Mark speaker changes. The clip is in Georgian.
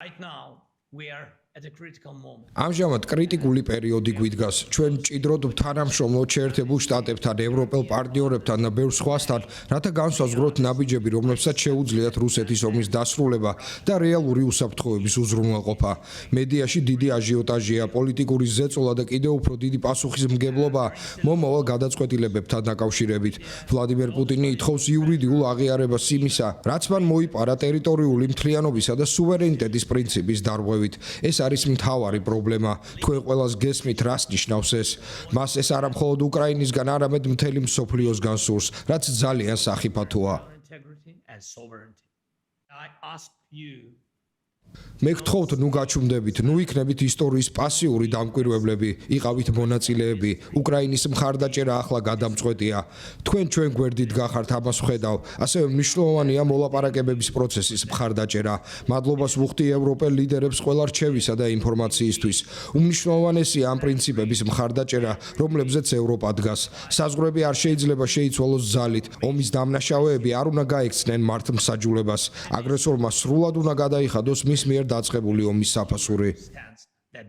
Speaker 1: Right now, we are at a critical moment.
Speaker 2: ამჟამად კრიტიკული პერიოდი გვიდგას. ჩვენ მჭიდროდ თანამშრომლობთ შეერთებულ შტატებთან, ევროპელ პარტნიორებთან და ბევრ სხვასთან, რათა განსაზღვროთ ნაბიჯები, რომლებსაც შეუძლიათ რუსეთის ომის დასრულება და რეალური უსაფრთხოების უზრუნველყოფა. მედიაში დიდი აჟიოტაჟია, პოლიტიკური ზეწოლა და კიდევ უფრო დიდი პასუხისმგებლობა მომავალ გადაწყვეტილებებთან დაკავშირებით. ვლადიმერ პუტინი ითხოვს იურიდიულ აღიარებას იმისა, რაც მან მოიპარა ტერიტორიული მთლიანობისა და სუვერენიტეტის პრინციპის დარღვევით. ეს არის მთავარი პრობლემა. თქვენ ყველას გესმით, რას ნიშნავს ეს? მას ეს არა მხოლოდ უკრაინისგან, არამედ მთელი მსოფლიოსგან სურს, რაც ძალიან სახიფათოა.
Speaker 1: Integrity and sovereignty. I ask you
Speaker 2: მე გთხოვთ, ნუ გაჩუმდებით, ნუ იქნებით ისტორიის პასიური დამკვირვებლები, იყავით მონაწილეები. უკრაინის მხარდაჭერა ახლა გადამწყვეტია. თქვენ ჩვენ გვერდით გახართ, ამას ვხედავ. ასევე მნიშვნელოვანია მოლაპარაკებების პროცესის მხარდაჭერა. მადლობას ვუხდი ევროპელ ლიდერებს ყველა რჩევისა და ინფორმაციისთვის. უმნიშვნელოვანესია ამ პრინციპების მხარდაჭერა, რომლებზეც ევროპა დგას. საზღვრები არ შეიძლება შეიცვალოს ძალით. ომის დამნაშავეები არ უნდა გაექცნენ მართლმსაჯულებას. აგრესორმა სრულად უნდა გადაიხადოს მის მიერ დაწყებული ომის საფასური.
Speaker 1: stance that